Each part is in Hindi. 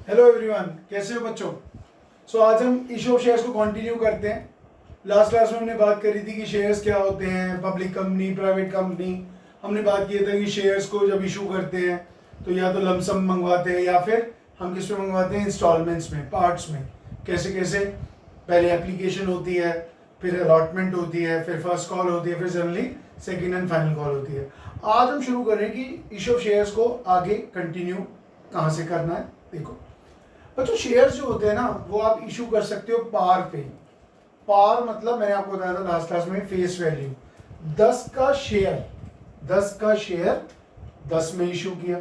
हेलो एवरीवन, कैसे हो बच्चों। आज हम इशू ऑफ शेयर्स को कंटिन्यू करते हैं। लास्ट क्लास में हमने बात करी थी कि शेयर्स क्या होते हैं, पब्लिक कंपनी, प्राइवेट कंपनी। हमने बात किया था कि शेयर्स को जब इशू करते हैं तो या तो लमसम मंगवाते हैं या फिर हम किस में मंगवाते हैं, इंस्टॉलमेंट्स में, पार्ट्स में। कैसे कैसे, पहले एप्लीकेशन होती है, फिर अलॉटमेंट होती है, फिर फर्स्ट कॉल होती है, फिर generally second and final call होती है। आज हम शुरू कर रहे हैं कि इशू ऑफ शेयर्स को आगे कंटिन्यू कहाँ से करना है। देखो बच्चों, शेयर्स जो होते हैं ना वो आप इशू कर सकते हो पार पे। पार मतलब मैंने आपको बताया था लास्ट क्लास में, फेस वैल्यू। 10 का शेयर 10 में इशू किया,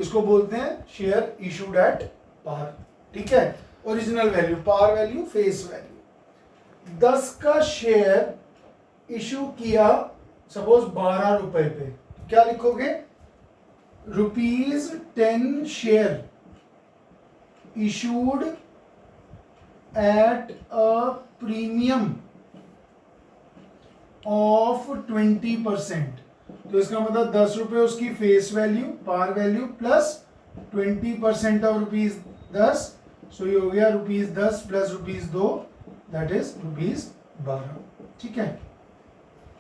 इसको बोलते हैं शेयर इशूड एट पार। ठीक है, original value, par value, face value. 10 का शेयर इशू किया सपोज 12 रुपए पे, तो क्या लिखोगे, ₹10 share issued at a premium of 20%। तो इसका मतलब 10 रुपए उसकी face value, par value, plus 20% of ₹10। So ये हो गया ₹10 प्लस ₹2, दैट इज ₹12। ठीक है,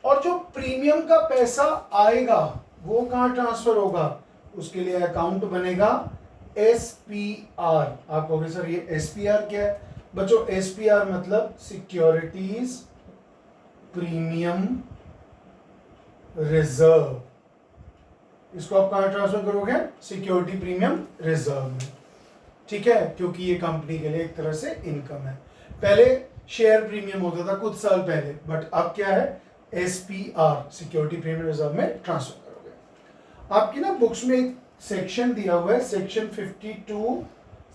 और जो प्रीमियम का पैसा आएगा वो कहाँ ट्रांसफर होगा, उसके लिए अकाउंट बनेगा SPR। आप कहोगे सर ये SPR क्या है। बच्चों SPR मतलब सिक्योरिटीज प्रीमियम रिजर्व। इसको आप कहां ट्रांसफर करोगे, सिक्योरिटी प्रीमियम रिजर्व में। ठीक है, क्योंकि ये कंपनी के लिए एक तरह से इनकम है। पहले शेयर प्रीमियम होता था कुछ साल पहले, बट अब क्या है, SPR, सिक्योरिटी प्रीमियम रिजर्व में ट्रांसफर करोगे। आपकी ना बुक्स में एक सेक्शन दिया हुआ है, सेक्शन 52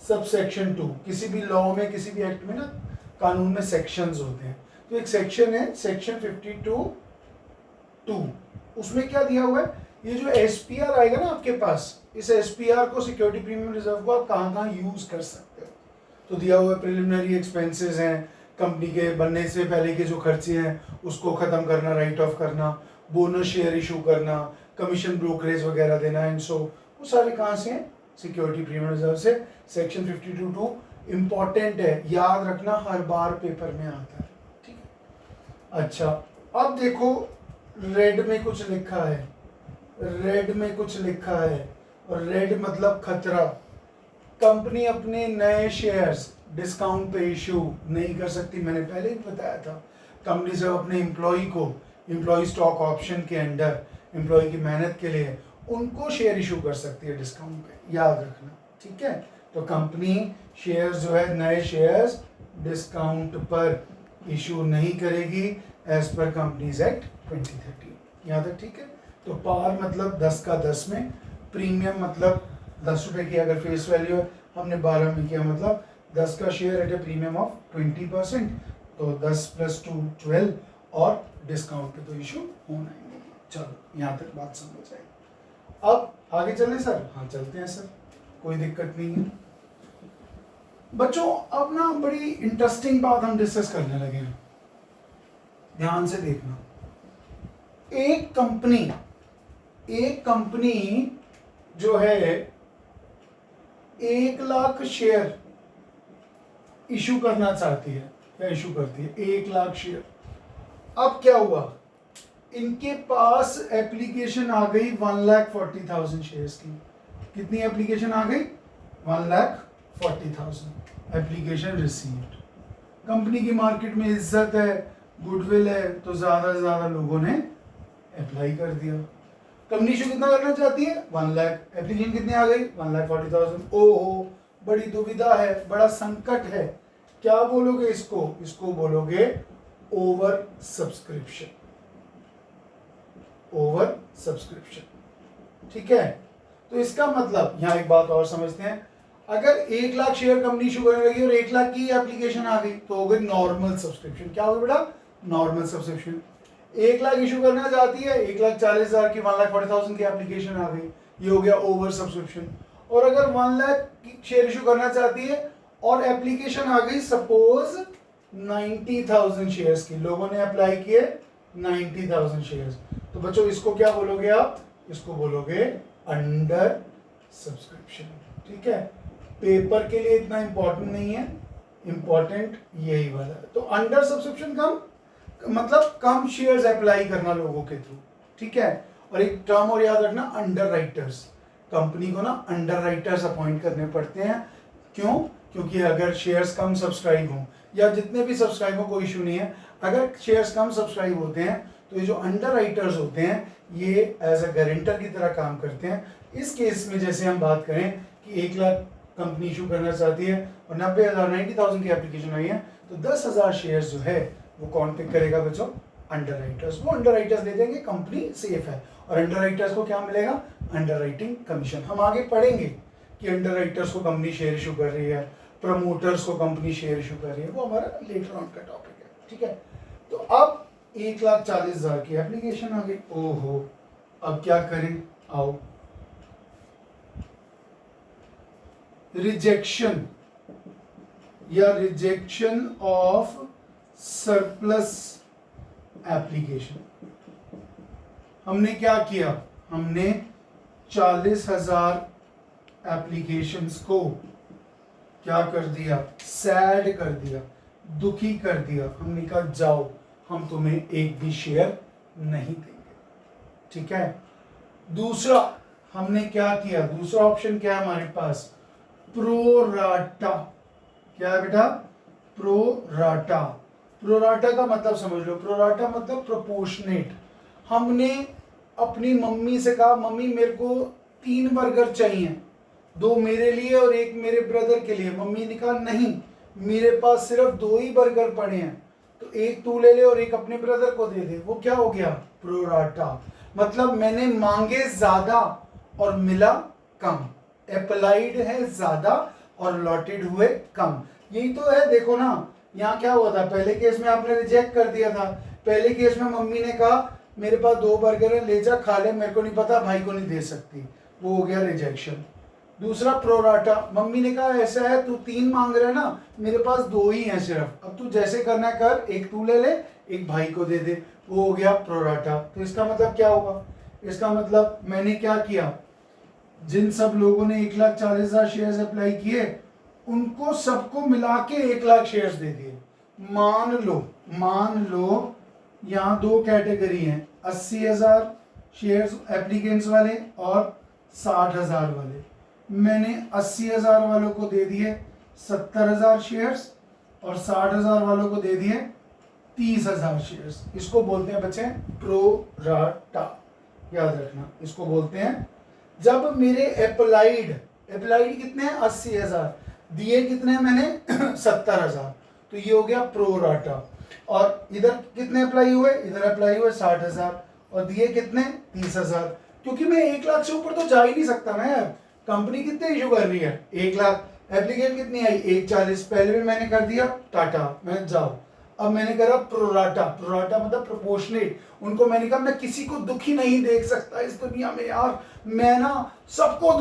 सब सेक्शन 2। किसी भी लॉ में, किसी भी एक्ट में ना कानून में सेक्शंस होते हैं, तो एक सेक्शन है सेक्शन 52(2). उसमें क्या दिया हुआ है, ये जो SPR आएगा ना आपके पास, इस SPR को, सिक्योरिटी प्रीमियम रिजर्व को आप कहाँ कहाँ यूज कर सकते हो। तो दिया हुआ है प्रिलिमिनरी एक्सपेंसेस हैं, कंपनी के बनने से पहले के जो खर्चे हैं उसको खत्म करना, राइट ऑफ करना, बोनस शेयर इशू करना, कमीशन ब्रोकरेज वगैरह देना, एंड सो वो सारे कहाँ से हैं, सिक्योरिटी प्रीमियम रिजर्व से। सेक्शन 52(2) इंपॉर्टेंट है, याद रखना, हर बार पेपर में आता है। ठीक है, अच्छा अब देखो, रेड में कुछ लिखा है, रेड में कुछ लिखा है, और रेड मतलब खतरा। कंपनी अपने नए शेयर्स डिस्काउंट पे इशू नहीं कर सकती। मैंने पहले ही बताया था, कंपनी जब अपने एम्प्लॉय स्टॉक ऑप्शन के अंडर एम्प्लॉय की मेहनत के लिए उनको शेयर इशू कर सकती है डिस्काउंट पे, याद रखना। ठीक है, तो कंपनी शेयर्स जो है, नए शेयर्स डिस्काउंट पर इशू नहीं करेगी एज पर कंपनीज एक्ट 2013। यहाँ तक ठीक है। तो पार मतलब 10 का 10 में, प्रीमियम मतलब 10 रुपए की अगर फेस वैल्यू है, हमने 12 में किया, मतलब 10 का share eight A premium of 20%, तो 10 + 2 12, और डिस्काउंट पे तो इशू होना ही नहीं। चलो यहाँ तक बात समझ आई। अब आगे चलें सर। हाँ चलते हैं सर, कोई दिक्कत नहीं है। बच्चों अब ना बड़ी इंटरेस्टिंग बात हम डिस्कस करने लगे हैं, ध्यान से देखना। एक कंपनी जो है 1 लाख शेयर इशू करना चाहती है, या इशू करती है 1 लाख शेयर। अब क्या हुआ, इनके पास एप्लीकेशन आ गई 1,40,000 शेयर्स की। कितनी एप्लीकेशन आ गई, 1,40,000 एप्लीकेशन रिसीव्ड। कंपनी की मार्केट में इज्जत है, गुडविल है, तो ज्यादा से ज्यादा लोगों ने अप्लाई कर दिया। कंपनी इशू कितना करना चाहती है, 1 लाख, एप्लीकेशन कितनी आ गई, 1,40,000। ओहो, बड़ी दुविधा है, बड़ा संकट है। क्या बोलोगे इसको बोलोगे ओवर सब्सक्रिप्शन। ठीक है, तो इसका मतलब यहां एक बात और समझते हैं, अगर 1 लाख शेयर कंपनी इशू करने लगी और 1 लाख की एप्लीकेशन आ गई तो हो गई नॉर्मल सब्सक्रिप्शन। क्या होगा बेटा, नॉर्मल सब्सक्रिप्शन। 1 लाख इशू करना चाहती है, 1,40,000 की, 1,40,000 की एप्लीकेशन आ गई, ये हो गया ओवर सब्सक्रिप्शन। और अगर 1 लाख की शेयर इशू करना चाहती है और एप्लीकेशन आ गई सपोज 90,000 शेयर्स की, लोगों ने अप्लाई किए 90,000 शेयर्स, तो बच्चों इसको क्या बोलोगे आप, इसको बोलोगे अंडर सब्सक्रिप्शन। ठीक है, पेपर के लिए इतना इंपॉर्टेंट नहीं है, इंपॉर्टेंट यही वाला है। तो अंडर सब्सक्रिप्शन कम मतलब कम शेयर्स अप्लाई करना लोगों के थ्रू, ठीक है। और एक टर्म और याद रखना, अंडर राइटर्स। कंपनी को ना अंडर राइटर्स अपॉइंट करने पड़ते हैं। क्यों? क्योंकि अगर शेयर्स कम सब्सक्राइब हों या जितने भी सब्सक्राइब हो कोई इशू नहीं है, अगर शेयर्स कम सब्सक्राइब होते हैं तो ये जो अंडर राइटर्स होते हैं ये एज अ गारंटर की तरह काम करते हैं। इस केस में जैसे हम बात करें कि 1 लाख कंपनी इशू करना चाहती है और 90,000 की एप्लीकेशन आई है, तो 10,000 शेयर्स जो है वो कौन पिक करेगा बच्चों? Under writers. वो अंडर राइटर्स दे देंगे, कंपनी सेफ है। और अंडर राइटर्स को क्या मिलेगा? Under writing commission. हम आगे पढ़ेंगे कि अंडर राइटर्स को कंपनी शेयर इशू कर रही है, प्रमोटर्स को कंपनी शेयर इशू कर रही है, वो हमारा लेटर ऑन का टॉपिक है, ठीक है। तो अब 1,40,000 की एप्लीकेशन आ गई। ओहो, अब क्या करें? आओ, रिजेक्शन या रिजेक्शन ऑफ सरप्लस एप्लीकेशन। हमने क्या किया? हमने 40,000 एप्लीकेशंस को क्या कर दिया? सैड कर दिया, दुखी कर दिया। हमने कहा जाओ, हम तुम्हें एक भी शेयर नहीं देंगे, ठीक है। दूसरा हमने क्या किया? दूसरा ऑप्शन क्या है हमारे पास? प्रोराटा। क्या है बेटा? प्रोराटा। प्रोराटा का मतलब समझ लो। प्रोराटा मतलब प्रोपोर्शनेट। हमने अपनी मम्मी से कहा मम्मी मेरे को 3 बर्गर चाहिए, 2 मेरे लिए और 1 मेरे ब्रदर के लिए। मम्मी ने कहा नहीं, मेरे पास सिर्फ 2 ही बर्गर पड़े हैं, तो 1 तू ले ले और 1 अपने ब्रदर को दे दे। वो क्या हो गया? प्रोराटा। मतलब मैंने मांगे ज्यादा और मिला कम। अप्लाइड है ज्यादा और अलॉटेड हुए कम। यही तो है। देखो ना, यहाँ क्या हुआ था? पहले केस में आपने रिजेक्ट कर दिया था। पहले केस में मम्मी ने कहा मेरे पास 2 बर्गर है, ले जा खा ले, मेरे को नहीं पता, भाई को नहीं दे सकती, वो हो गया रिजेक्शन। दूसरा प्रोराटा, मम्मी ने कहा ऐसा है तू 3 मांग रहा है ना, मेरे पास 2 ही हैं सिर्फ, अब तू जैसे करना है कर, 1 तू ले ले, 1 भाई को दे दे, वो हो गया प्रोराटा। तो इसका मतलब क्या होगा? इसका मतलब मैंने क्या किया? जिन सब लोगों ने 1,40,000 शेयर्स अप्लाई किए उनको सबको मिला के 1 लाख शेयर्स दे दिए। मान लो यहाँ 2 कैटेगरी हैं, 80,000 शेयर्स एप्लीकेंट्स वाले और 60,000 वाले। मैंने 80,000 वालों को दे दिए 70,000 शेयर्स और 60,000 वालों को दे दिए 30,000 शेयर्स। इसको बोलते हैं बच्चे प्रोराटा, याद रखना। इसको बोलते हैं जब मेरे अप्लाइड कितने हैं? 80,000, दिए कितने हैं मैंने? 70,000, तो ये हो गया प्रोराटा। और इधर कितने अप्लाई हुए? इधर अप्लाई हुए 60,000 और दिए कितने? 30,000। क्योंकि मैं 1 लाख से ऊपर तो जा ही नहीं सकता ना यार। कंपनी कितने इशू कर रही है? 1 लाख। एप्लीकेशन कितनी आई? 1,40। पहले भी मैंने कर दिया टाटा, मैं जाओ। अब मैंने करा प्रोराटा। प्रोराटा मतलब प्रोपोर्शनेट। उनको मैंने कहा मैं किसी को दुखी नहीं देख सकता इस दुनिया में यार, मैं ना सबको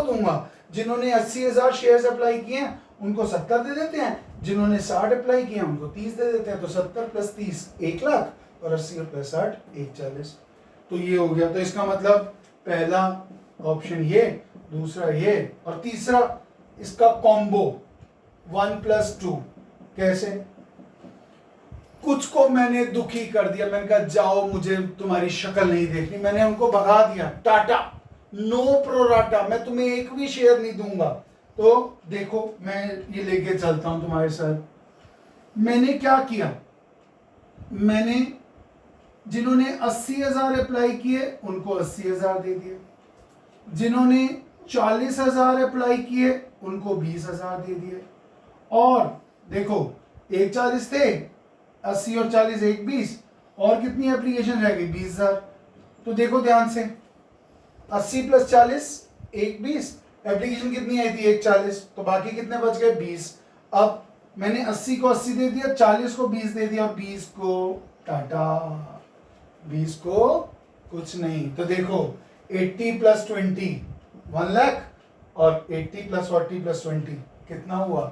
दूंगा। जिन्होंने 80,000 शेयर्स अप्लाई किए हैं उनको 70 दे देते हैं, जिन्होंने 60 अप्लाई किए हैं उनको 30 दे देते हैं। तो 70 + 30 1 लाख और 80 + 60 1,40। तो ये हो गया। तो इसका मतलब पहला ऑप्शन ये, दूसरा ये और तीसरा इसका कॉम्बो 1 + 2। कैसे? कुछ को मैंने दुखी कर दिया, मैंने कहा जाओ मुझे तुम्हारी शक्ल नहीं देखनी, मैंने उनको भगा दिया, टाटा, नो प्रोराटा, मैं तुम्हें 1 भी शेयर नहीं दूंगा। तो देखो मैं ये लेके चलता हूं तुम्हारे साथ। मैंने क्या किया? मैंने जिन्होंने 80,000 अप्लाई किए उनको 80,000 दे दिए, जिन्होंने 40,000 अप्लाई किए उनको 20,000 दे दिए। और देखो 1,40 थे, 80 और 40 1,20 और कितनी एप्लीकेशन रह गई? 20,000। तो देखो ध्यान से, 80 + 40 1,20, एप्लीकेशन कितनी आई थी? 1,40, तो बाकी कितने बच गए? 20। अब मैंने 80 को 80 दे दिया, 40 को 20 दे दिया और 20 को टाटा, 20 को कुछ नहीं। तो देखो 80 + 20 1 लाख और 80 + 40 + 20 कितना हुआ?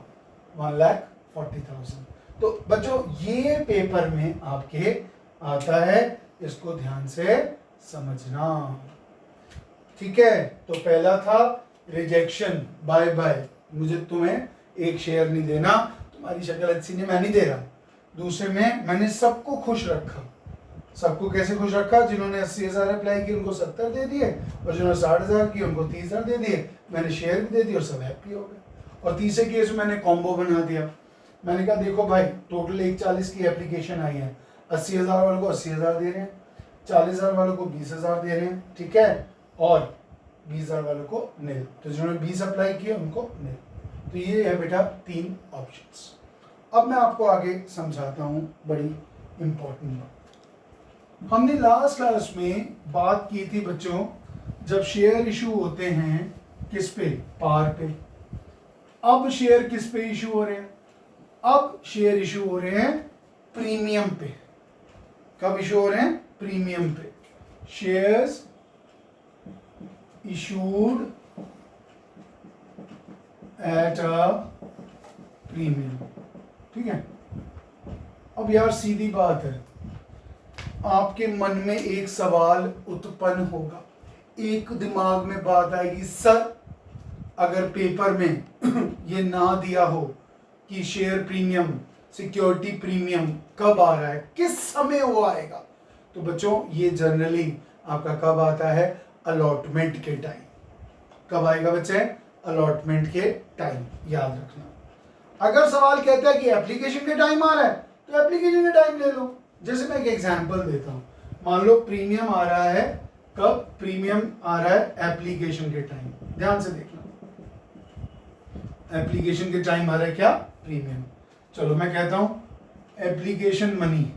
1,40,000। तो बच्चों ये पेपर में आपके आता है, इसको ध्यान से समझना, ठीक है। तो पहला था रिजेक्शन, बाय बाय, मुझे तुम्हें एक शेयर नहीं देना, तुम्हारी शक्ल अच्छी नहीं, मैं नहीं दे रहा। दूसरे में मैंने सबको खुश रखा। सबको कैसे खुश रखा? जिन्होंने 80,000 अप्लाई की उनको 70 दे दिए, और जिन्होंने 60,000 की उनको 30,000 दे दिए, मैंने शेयर भी दे दिए और सब हैप्पी हो गए। और तीसरे केस में मैंने कॉम्बो बना दिया। मैंने कहा देखो भाई, टोटल 140 की एप्लीकेशन आई है, 80,000 वालों को 80,000 दे रहे हैं, 40,000 वालों को 20,000 दे रहे हैं, ठीक है, और 20,000 वालों को निल। तो जिन्होंने 20 अप्लाई किए उनको निल। तो ये है बेटा 3 ऑप्शंस। अब मैं आपको आगे समझाता हूँ बड़ी इंपॉर्टेंट बात। हमने लास्ट क्लास में बात की थी बच्चों, जब शेयर इशू होते हैं किस पे? पार पे। अब शेयर किस पे इशू हो रहे हैं? अब शेयर इशू हो रहे हैं प्रीमियम पे। कब इशू हो रहे हैं? प्रीमियम पे। Shares issued at a premium, ठीक है। अब यार सीधी बात है, आपके मन में एक सवाल उत्पन्न होगा, एक दिमाग में बात आएगी, सर अगर पेपर में ये ना दिया हो कि शेयर प्रीमियम, सिक्योरिटी प्रीमियम कब आ रहा है, किस समय वो आएगा, तो बच्चों ये जनरली आपका कब आता है? अलॉटमेंट के टाइम। कब आएगा बच्चे? अलॉटमेंट के टाइम, याद रखना। अगर सवाल कहता है कि एप्लीकेशन के टाइम आ रहा है, तो एप्लीकेशन के टाइम ले लो। जैसे मैं एक एग्जांपल देता हूँ, मान लो प्रीमियम आ रहा है, कब प्रीमियम आ रहा है? एप्लीकेशन के टाइम। ध्यान से देखना, एप्लीकेशन के टाइम आ रहा है क्या? प्रीमियम। चलो मैं कहता हूं एप्लीकेशन मनी।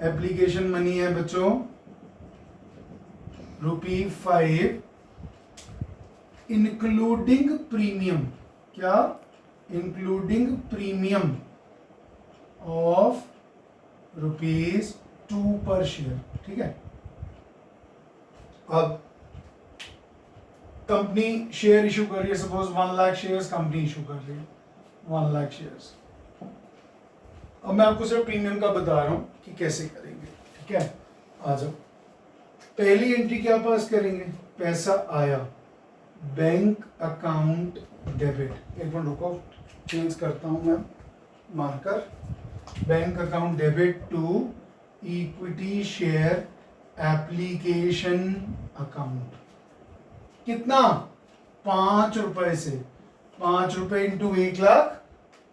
एप्लीकेशन मनी है बच्चों ₹5 इंक्लूडिंग प्रीमियम। क्या? इंक्लूडिंग प्रीमियम ऑफ ₹2 पर शेयर, ठीक है। अब कंपनी शेयर इशू कर रही है, suppose 1 lakh shares company issue कर रही है, 1 लाख शेयर्स। अब मैं आपको सिर्फ प्रीमियम का बता रहा हूं कि कैसे करेंगे, ठीक है। आ जाओ, पहली एंट्री क्या पास करेंगे? पैसा आया, बैंक अकाउंट डेबिट। एक मिनट रुको, चेंज करता हूं मैं marker. Bank account debit to equity share application account. कितना? ₹5 से। ₹5 इंटू 1 लाख,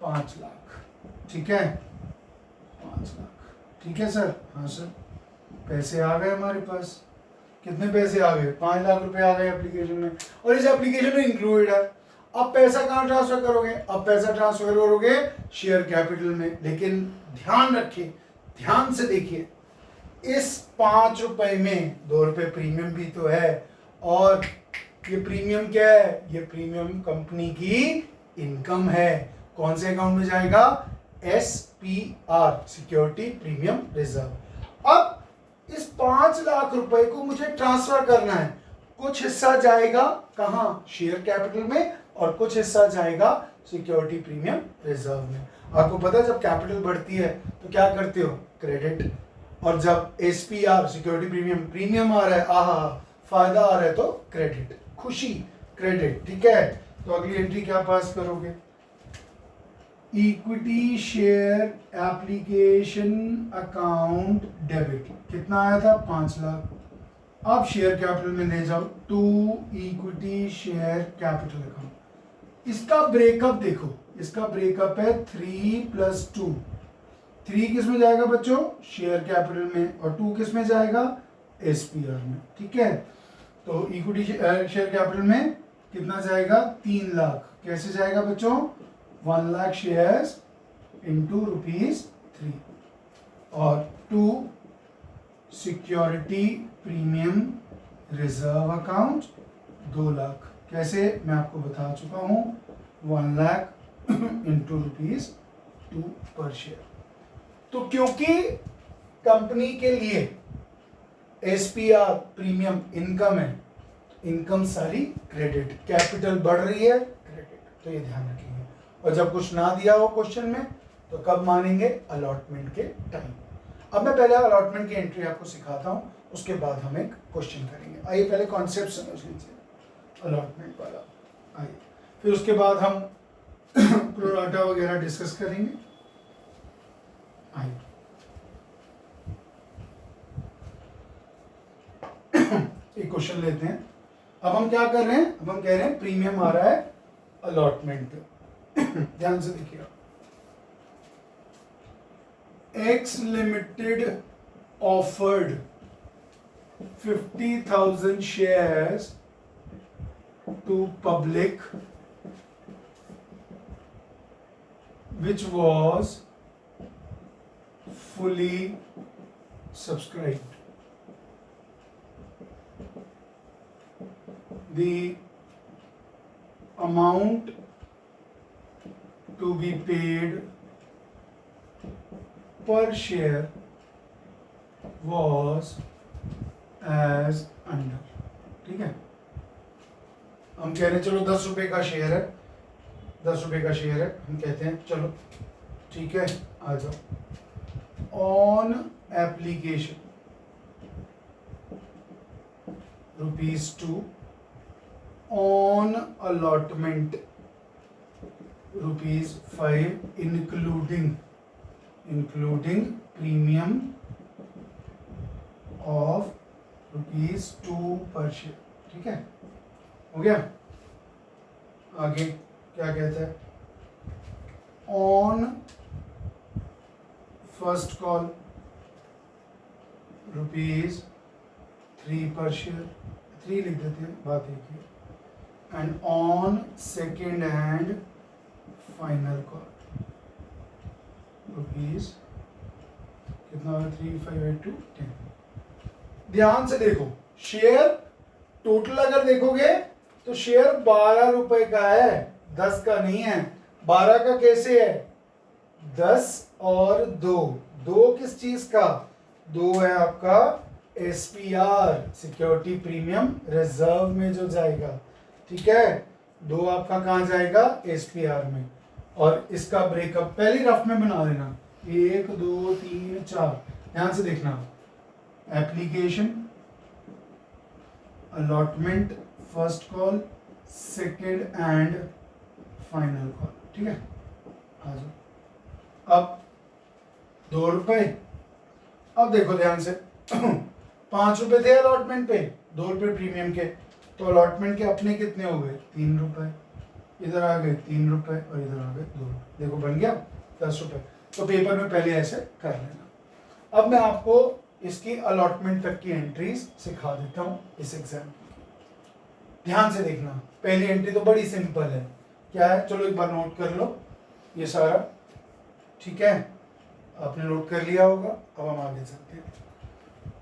5 लाख, ठीक है। 5 लाख, ठीक है सर। हाँ सर, पैसे आ गए हमारे पास। कितने पैसे आ गए? 5 लाख रुपए आ गए एप्लीकेशन में, और इस एप्लीकेशन में इंक्लूडेड है। अब पैसा कहाँ ट्रांसफर करोगे? अब पैसा ट्रांसफर करोगे शेयर कैपिटल में। लेकिन ध्यान रखिए, ध्यान से देखिए, इस ₹5 में ₹2 प्रीमियम भी तो है, और ये प्रीमियम क्या है? ये प्रीमियम कंपनी की इनकम है। कौन से अकाउंट में जाएगा? SPR, security premium reserve. अब इस 5 लाख रुपए को मुझे ट्रांसफर करना है। कुछ हिस्सा जाएगा कहां? शेयर कैपिटल में, और कुछ हिस्सा जाएगा सिक्योरिटी प्रीमियम रिजर्व में। आपको पता है जब कैपिटल बढ़ती है तो क्या करते हो? क्रेडिट। और जब SPR, सिक्योरिटी प्रीमियम, प्रीमियम आ रहा है, आहा फायदा आ रहा है, तो क्रेडिट, खुशी, क्रेडिट, ठीक है। तो अगली एंट्री क्या पास करोगे? Equity share application account debit. कितना आया था? 5 लाख। अब शेयर कैपिटल में ले जाओ, to equity share capital account. इसका ब्रेकअप देखो, इसका ब्रेकअप है 3 + 2। 3 किस में जाएगा बच्चों? शेयर कैपिटल में, और 2 किस में जाएगा? SPR में, ठीक है। तो इक्विटी शेयर कैपिटल में कितना जाएगा? 3 लाख। कैसे जाएगा बच्चों? 1 लाख शेयर्स इंटू ₹3, और 2 security premium reserve account 2 lakh. कैसे? मैं आपको बता चुका हूं, 1 लाख इंटू ₹2 पर शेयर। तो क्योंकि कंपनी के लिए SPR प्रीमियम इनकम है, इनकम सारी क्रेडिट, कैपिटल बढ़ रही है, क्रेडिट, तो ये ध्यान रखेंगे। और जब कुछ ना दिया हो क्वेश्चन में तो कब मानेंगे? अलॉटमेंट के टाइम। अब मैं पहले अलॉटमेंट की एंट्री आपको सिखाता हूँ, उसके बाद हम एक क्वेश्चन करेंगे। आइए पहले कॉन्सेप्ट समझ लीजिए। अलॉटमेंट वाला। आइए फिर उसके बाद हम प्रोराटा वगैरह डिस्कस करेंगे। आइए एक क्वेश्चन लेते हैं। अब हम क्या कर रहे हैं, अब हम कह रहे हैं प्रीमियम आ रहा है अलॉटमेंट पे। ध्यान से देखिएगा, x limited offered 50,000 shares to public which was fully subscribed. The amount to be paid per share was as under। ठीक है, हम कह रहे हैं चलो 10 रुपए का शेयर है, 10 रुपए का शेयर है, हम कहते हैं चलो ठीक है आ जाओ। On application ₹2, on allotment ₹5, including premium of ₹2 पर शेयर। ठीक है, हो गया। आगे क्या कहता है, ऑन फर्स्ट कॉल ₹3 पर शेयर, 3 लिख देते हैं, बात एक ही। And on second hand final call rupees कितना होगा, 3, 5, 8, 2, 10। ध्यान से देखो, शेयर टोटल अगर देखोगे तो शेयर 12 रुपए का है, 10 का नहीं है। 12 का कैसे है, 10 और 2 किस चीज का, 2 है आपका SPR, सिक्योरिटी प्रीमियम रिजर्व में जो जाएगा। ठीक है, 2 आपका कहाँ जाएगा, SPR में। और इसका ब्रेकअप पहले रफ में बना देना, 1, 2, 3, 4। ध्यान से देखना, application, allotment, first call, second and final call. ठीक है, आ जाओ। अब 2 रुपए, अब देखो ध्यान से 5 रुपए थे अलॉटमेंट पे, 2 रुपए प्रीमियम के, तो अलॉटमेंट के अपने कितने हो गए, 3 रुपए, इधर आ गए 3 रुपए और इधर आ गए 2 रुपए। देखो बन गया 10 रुपए। तो पेपर में पहले ऐसे कर लेना। अब मैं आपको इसकी अलॉटमेंट तक की एंट्रीज सिखा देता हूँ इस एग्जाम। ध्यान से देखना, पहली एंट्री तो बड़ी सिंपल है, क्या है, चलो एक बार नोट कर लो ये सारा। ठीक है, आपने नोट कर लिया होगा। अब हम आगे चलते हैं,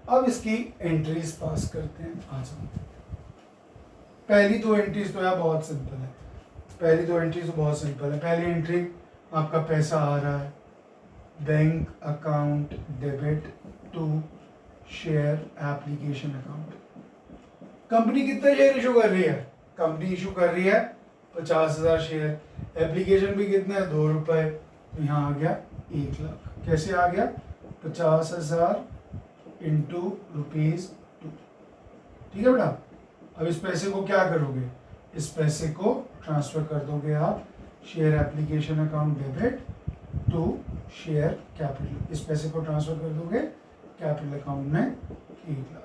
अब इसकी एंट्रीज पास करते हैं। आ जाओ, पहली 2 एंट्रीज तो यार बहुत सिंपल है, पहली 2 एंट्रीज तो बहुत सिंपल है। पहली एंट्री आपका पैसा आ रहा है, bank account debit to share application account. Company कितने शेयर इशू कर रही है, कंपनी इशू कर रही है 50,000 शेयर, एप्लीकेशन भी कितना है 2 रुपए, तो यहाँ आ गया 1 लाख। कैसे आ गया, 50,000 इंटू ₹2। ठीक है बेटा, अब इस पैसे को क्या करोगे, इस पैसे को ट्रांसफर कर दोगे आप share application account debit to share capital. इस पैसे को ट्रांसफर कर दोगे कैपिटल अकाउंट में 1 लाख।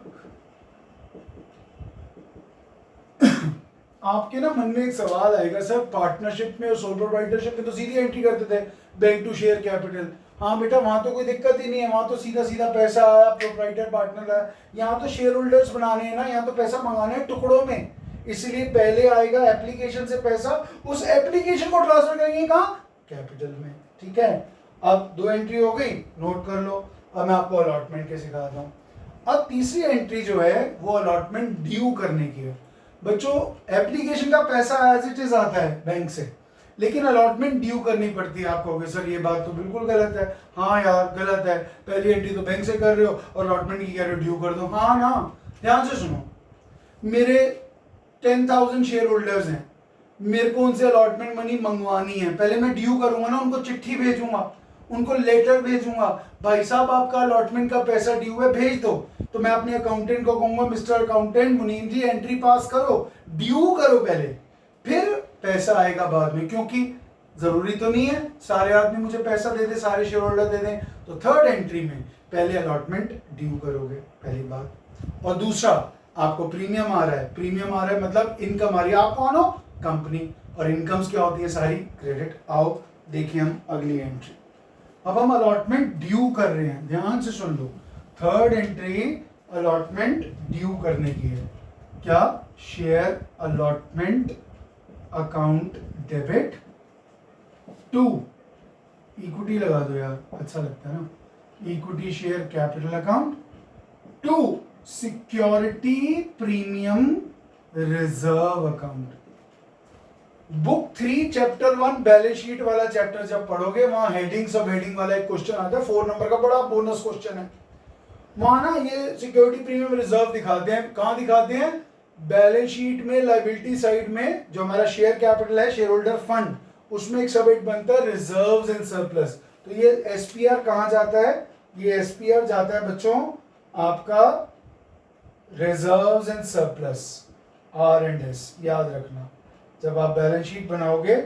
आपके ना मन में एक सवाल आएगा, सर पार्टनरशिप में और सोल प्रोप्राइटरशिप में तो सीधी एंट्री करते थे बैंक टू शेयर कैपिटल। हाँ बेटा, वहां तो कोई दिक्कत ही नहीं है, वहां तो सीधा सीधा पैसा आया, प्रोप्राइटर पार्टनर आया। यहाँ तो शेयर होल्डर्स बनाने हैं ना, यहाँ तो पैसा मंगाने हैं टुकड़ों में, इसलिए पहले आएगा एप्लीकेशन से पैसा, उस एप्लीकेशन को ट्रांसफर करेंगे कहाँ, कैपिटल में। ठीक है, अब 2 एंट्री हो गई, नोट कर लो। अब मैं आपको अलॉटमेंट के सिखाता हूँ। अब तीसरी एंट्री जो है वो अलॉटमेंट ड्यू करने की है। बच्चों, एप्लीकेशन का पैसा एज इट इज आता है बैंक से, लेकिन अलॉटमेंट ड्यू करनी पड़ती है। आप कहोगे सर ये बात तो बिल्कुल गलत है। हाँ यार गलत है, पहली एंट्री तो बैंक से कर रहे हो और अलॉटमेंट की कह रहे हो ड्यू कर दो। हाँ ना, ध्यान से सुनो, मेरे 10,000 शेयर होल्डर्स हैं, मेरे को उनसे अलॉटमेंट मनी मंगवानी है, पहले मैं ड्यू करूंगा ना, उनको चिट्ठी भेजूंगा, उनको लेटर भेजूंगा, भाई साहब आपका अलॉटमेंट का पैसा ड्यू है, भेज दो। तो मैं अपने अकाउंटेंट को कहूंगा, मिस्टर अकाउंटेंट मुनीम जी एंट्री पास करो, ड्यू करो पहले, फिर पैसा आएगा बाद में, क्योंकि जरूरी तो नहीं है सारे आदमी मुझे पैसा दे दे, सारे शेयर होल्डर दे दें। तो थर्ड एंट्री में पहले अलॉटमेंट ड्यू करोगे, पहली बात। और दूसरा, आपको प्रीमियम आ रहा है, प्रीमियम आ रहा है मतलब इनकम आ रही है, आप कौन हो? कंपनी, और इनकम्स क्या होती है? सारी क्रेडिट। आओ देखिए हम अगली एंट्री। अब हम अलॉटमेंट ड्यू कर रहे हैं, ध्यान से सुन लो। थर्ड एंट्री अलॉटमेंट ड्यू करने की है। क्या? Share allotment account debit to, equity लगा दो यार, अच्छा लगता है ना, equity share capital account to security premium reserve account. Book 3 chapter 1 balance sheet वाला चैप्टर जब पढ़ोगे, वहां हेडिंग सब हेडिंग वाला एक क्वेश्चन आता है, 4 नंबर का, बड़ा बोनस क्वेश्चन है। वहां ना ये सिक्योरिटी प्रीमियम रिजर्व दिखाते हैं, कहां दिखाते हैं? बैलेंस शीट में लायबिलिटी साइड में जो हमारा शेयर कैपिटल है, शेयर होल्डर फंड, उसमें एक सब हेड बनता है रिजर्व्स एंड सरप्लस। तो ये एसपीआर कहां जाता है? ये एसपीआर जाता है बच्चों आपका रिजर्व्स एंड सरप्लस, R&S, याद रखना। जब आप बैलेंस शीट बनाओगे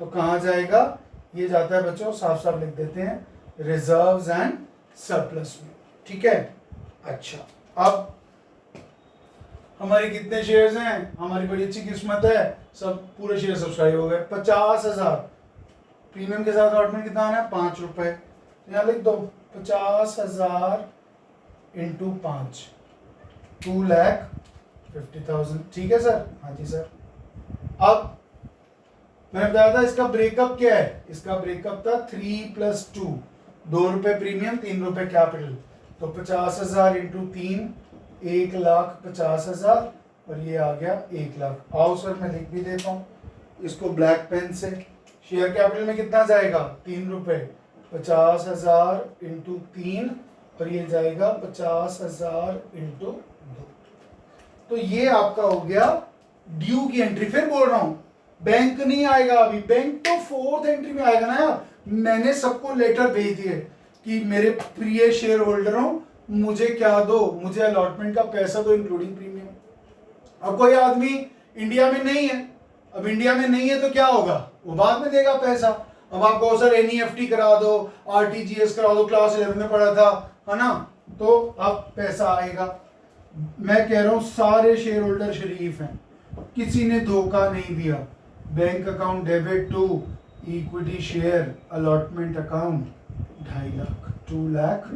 तो कहां जाएगा? ये जाता है बच्चों, साफ साफ लिख देते हैं, रिजर्व्स एंड सरप्लस में, ठीक है। अच्छा, अब हमारे कितने शेयर्स हैं? हमारी बड़ी अच्छी किस्मत है, सब पूरे शेयर सब्सक्राइब हो गए। 50,000 प्रीमियम के साथ अलॉटमेंट कितना आना है? 5 रुपए। यहाँ लिख दो 50,000 इंटू 5, 2,50,000, ठीक है सर? हाँ जी सर। अब मैंने बताया था इसका ब्रेकअप क्या है, इसका ब्रेकअप था 3 + 2, 2 रुपए प्रीमियम, 3 रुपए कैपिटल। तो 50,000 इंटू 3, 1,50,000, और ये आ गया 1 लाख। आओ सर मैं लिख भी देता हूँ इसको ब्लैक पेन से। शेयर कैपिटल में कितना जाएगा? 3 रुपए, 50,000 इंटू 3, और ये जाएगा 50,000 इंटू 2। तो ये आपका हो गया ड्यू की एंट्री। फिर बोल रहा हूं, बैंक नहीं आएगा अभी, बैंक तो 4th एंट्री में आएगा ना यार। मैंने सबको लेटर भेज दिए कि मेरे प्रिय शेयर होल्डरों, मुझे क्या दो, मुझे अलॉटमेंट का पैसा दो इंक्लूडिंग प्रीमियम। अब कोई आदमी इंडिया में नहीं है, अब इंडिया में नहीं है तो क्या होगा? वो बाद में देगा पैसा। अब आप कहो सर NEFT करा दो, RTGS करा दो, क्लास 11 में पढ़ा था, है ना, तो अब पैसा आएगा। मैं कह रहा हूं सारे शेयर होल्डर शरीफ हैं, किसी ने धोखा नहीं दिया। Bank account debit to equity share allotment account 2.5 lakh,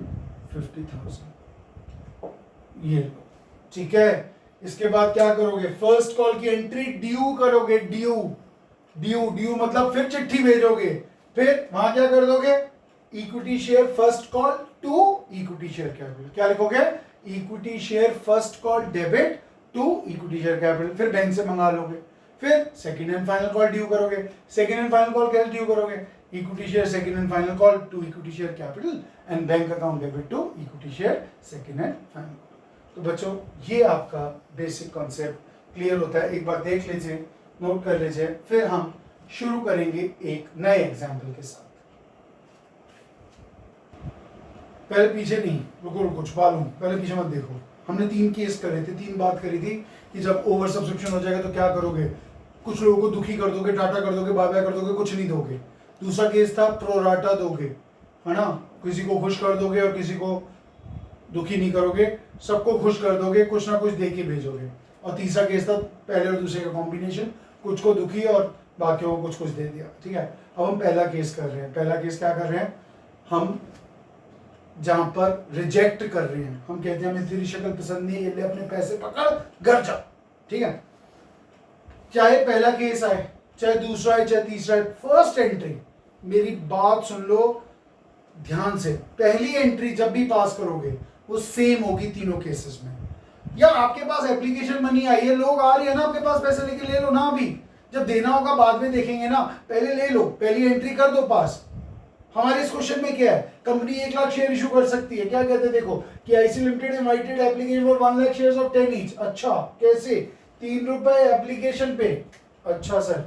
2,50,000, ये लो, ठीक है। इसके बाद क्या करोगे? फर्स्ट कॉल की एंट्री ड्यू करोगे, ड्यू ड्यू ड्यू मतलब फिर चिट्ठी भेजोगे, फिर वहां क्या कर दोगे? Equity share first call to equity share capital, क्या लिखोगे? Equity share first call debit to equity share capital, फिर बैंक से मंगा लोगे। फिर second and final call due करोगे। सेकंड एंड फाइनल कॉल कैसे ड्यू करोगे? Equity share second and final call to equity share capital and bank account debit to equity share second and final call. तो बच्चों ये आपका बेसिक कॉन्सेप्ट क्लियर होता है, एक बार देख लीजिए, नोट कर लीजिए, फिर हम शुरू करेंगे एक नए एग्जाम्पल के साथ। पहले पीछे नहीं, रुको रुको छुपा लूं, पहले पीछे मत देखो। हमने 3 केस करे थे, 3 बात करी थी कि जब ओवर सब्सक्रिप्शन हो जाएगा तो क्या करोगे? कुछ लोगों को दुखी कर दोगे, टाटा कर दोगे, बाय बाय कर दोगे, कुछ नहीं दोगे। दूसरा केस था प्रोराटा दोगे, है ना, किसी को खुश कर दोगे और किसी को दुखी नहीं करोगे, सबको खुश कर दोगे, कुछ ना कुछ दे के भेजोगे। और तीसरा केस था पहले और दूसरे का कॉम्बिनेशन, कुछ को दुखी और बाकियों को कुछ कुछ दे दिया, ठीक है। अब हम पहला केस कर रहे हैं। पहला केस क्या कर रहे हैं हम? जहां पर रिजेक्ट कर रहे हैं, हम कहते हैं हमें तेरी शक्ल पसंद नहीं है, ये ले अपने पैसे पकड़ घर जा, ठीक है। चाहे पहला केस आए, चाहे दूसरा है, चाहे तीसरा है, फर्स्ट एंट्री, मेरी बात सुन लो ध्यान से, पहली एंट्री जब भी पास करोगे वो सेम होगी तीनों केसेस में। या आपके पास एप्लीकेशन मनी आई है, लोग आ रहे हैं ना आपके पास पैसे लेके, ले लो ना, अभी जब देना होगा बाद में देखेंगे ना, पहले ले लो, पहली एंट्री कर दो पास। हमारे इस क्वेश्चन में क्या है? कंपनी 1 लाख शेयर इशू कर सकती है, क्या कहते हैं देखो कि IC limited invited application for 1 lakh shares of 10 each. अच्छा कैसे? 3 रुपए एप्लीकेशन पे, अच्छा सर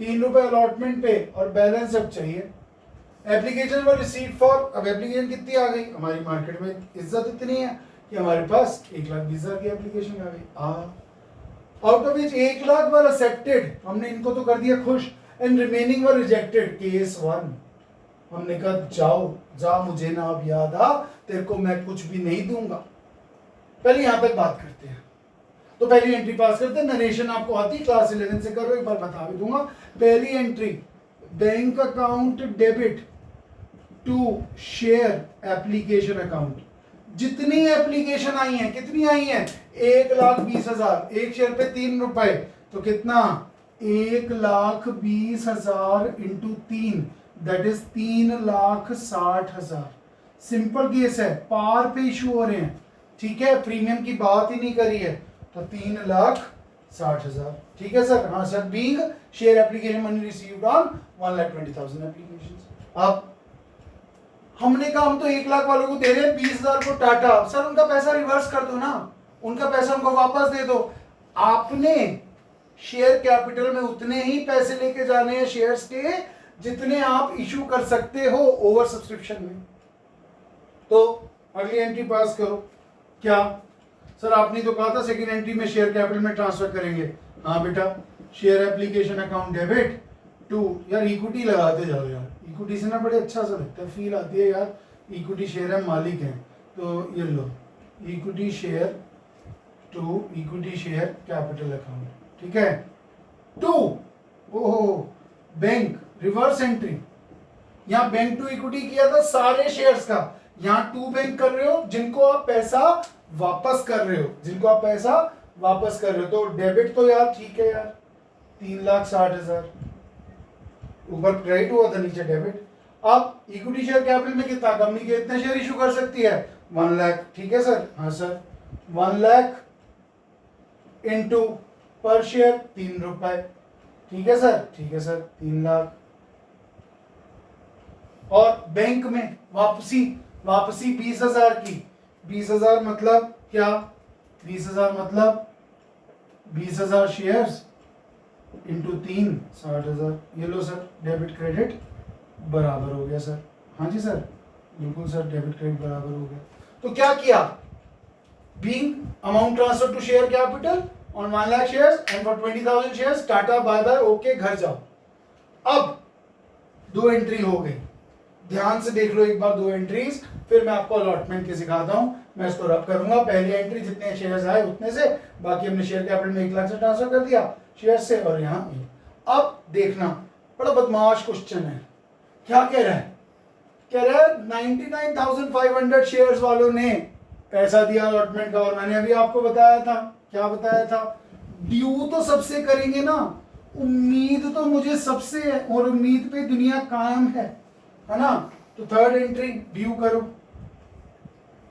3 रुपए अलॉटमेंट पे, और बैलेंस अब चाहिए एप्लीकेशन वर रिसीव्ड फॉर, अब एप्लीकेशन कितनी आ गई, हमारी मार्केट में इज्जत इतनी है कि हमारे पास 1,20,000 की एप्लीकेशन आ गई। Out of which 1,00,000 were accepted, हमने इनको तो कर दिया खुश, and remaining were rejected. Case 1, हमने कहा जाओ जा, मुझे ना अब याद आ, तेरे को मैं कुछ भी नहीं दूंगा। पहले यहां तक बात करते हैं, तो पहली एंट्री पास करते हैं। नरेशन आपको आती है, क्लास 11 से करो, एक बार बता भी दूंगा। पहली entry, bank account debit to share application account. जितनी एप्लीकेशन आई हैं, कितनी आई हैं, 1,20,000, एक शेयर पे 3 रुपए, तो कितना, 1,20,000 into 3, that is 3,60,000। Simple case है, पार पे इशू हो रहे हैं, ठीक है, प्रीमियम की बात ही नहीं करी है, तो 3,60,000। ठीक है सर, हाँ sir, being share application money received on 1,20,000 application. अब हमने कहा हम तो 1,00,000 वालों को दे रहे हैं, 20,000 को टाटा, सर उनका पैसा रिवर्स कर दो ना, उनका पैसा उनको वापस दे दो। आपने शेयर कैपिटल में उतने ही पैसे लेके जाने हैं शेयर्स के जितने आप इशू कर सकते हो ओवर सब्सक्रिप्शन में। तो अगली एंट्री पास करो। क्या सर, आपने तो कहा था सेकंड एंट्री में शेयर कैपिटल में ट्रांसफर करेंगे। हाँ बेटा, share application account debit to, यार इक्विटी लगाते जाओ यार, इक्विटी से ना बड़े अच्छा सा लगता है, फील आती है यार, इक्विटी शेयर है, मालिक है, तो ये लो, equity share to equity share capital account. ठीक है, टू, ओहो, बैंक रिवर्स एंट्री, यहाँ बैंक टू इक्विटी किया था सारे शेयर्स का, यहाँ टू बैंक कर रहे हो जिनको आप पैसा वापस कर रहे हो, जिनको आप पैसा वापस कर रहे हो। तो डेबिट तो यार ठीक है यार, 3,60,000 ऊपर क्रेडिट हुआ था, नीचे डेबिट। अब इक्विटी शेयर कैपिटल में कितना, कंपनी के इतने शेयर इशू कर सकती है, 1,00,000। ठीक है सर, हाँ सर, 1,00,000 इंटू पर शेयर 3 रुपए। ठीक है सर, ठीक है सर, 3,00,000। और बैंक में वापसी 20,000 की, 20,000 मतलब क्या, 20,000 मतलब 20,000 शेयर्स इंटू 3, 60,000। ये लो सर, डेबिट क्रेडिट बराबर हो गया सर। हाँ जी सर, बिल्कुल सर, डेबिट क्रेडिट बराबर हो गया। तो क्या किया, being amount transfer to share capital on 1,00,000 shares and for 20,000 shares, tata bye bye, okay, घर जाओ। अब 2 एंट्री हो गई, ध्यान से देख लो एक बार 2 एंट्रीज, फिर मैं आपको अलॉटमेंट की सिखाता हूं। मैं इसको रब करूंगा, पहली एंट्री जितने शेयर्स आए उतने से, बाकी हमने शेयर कैपिटल में 1,00,000 से ट्रांसफर कर दिया शेयर से, और यहाँ अब देखना, बड़ा बदमाश क्वेश्चन है। क्या कह रहा है, कह रहा है 99,500 शेयर्स वालों ने पैसा दिया अलॉटमेंट का, और मैंने अभी आपको बताया था, क्या बताया था, ड्यू तो सबसे करेंगे ना, उम्मीद तो मुझे सबसे है, और उम्मीद पे दुनिया कायम है ना। तो थर्ड एंट्री ड्यू करो,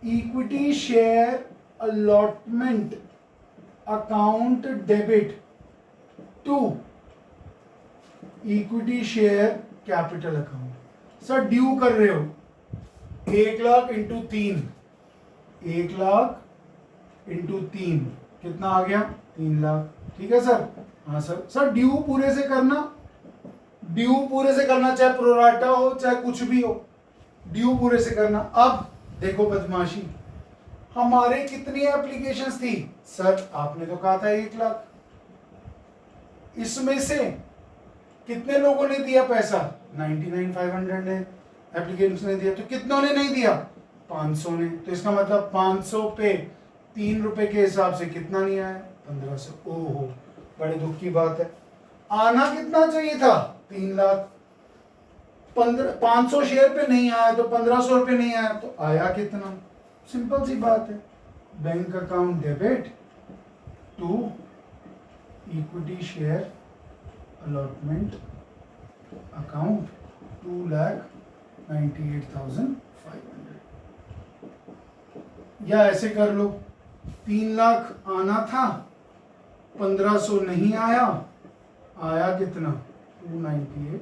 equity share allotment account debit to equity share capital account. Sir do कर रहे हो 1,00,000 इंटू 3, 1,00,000 इंटू 3 कितना आ गया, 3,00,000। ठीक है सर, हाँ सर। सर ड्यू पूरे से करना, ड्यू पूरे से करना, चाहे प्रोराटा हो चाहे कुछ भी हो, ड्यू पूरे से करना। अब देखो बदमाशी, हमारे कितनी एप्लीकेशंस थी, सर आपने तो कहा था 1,00,000, इसमें से कितने लोगों ने दिया पैसा, 99,500 ने एप्लीकेशंस ने दिया, तो कितनों ने नहीं दिया, 500 ने। तो इसका मतलब 500 पे 3 रुपए के हिसाब से कितना नहीं आया, 1,500। ओहो, बड़े दुख की बात है। आना कितना चाहिए था, 3,00,000। 500 शेयर पे नहीं आया तो 1,500 रुपये नहीं आया, तो आया कितना, सिंपल सी बात है, bank account debit to equity share allotment account 2,98,500। या ऐसे कर लो, 3,00,000 आना था, 1,500 नहीं आया, आया कितना, 298,500।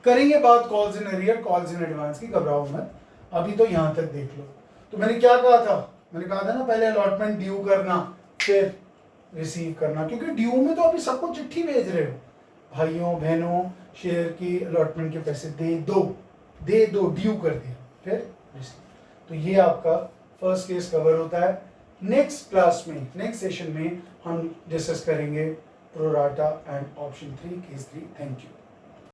करेंगे बात calls in arrear, calls in advance की, घबराओ मत, अभी तो यहां तक देख लो। तो मैंने क्या कहा था, मैंने कहा था ना पहले अलॉटमेंट ड्यू करना फिर रिसीव करना, क्योंकि ड्यू में तो अभी सबको चिट्ठी भेज रहे हो, भाइयों बहनों शेयर की अलॉटमेंट के पैसे दे दो ड्यू कर दिया, फिर तो ये आपका फर्स्ट केस कवर होता है। नेक्स्ट क्लास में, नेक्स्ट सेशन में हम डिस्कस करेंगे pro rata and option 3 case 3। Thank you.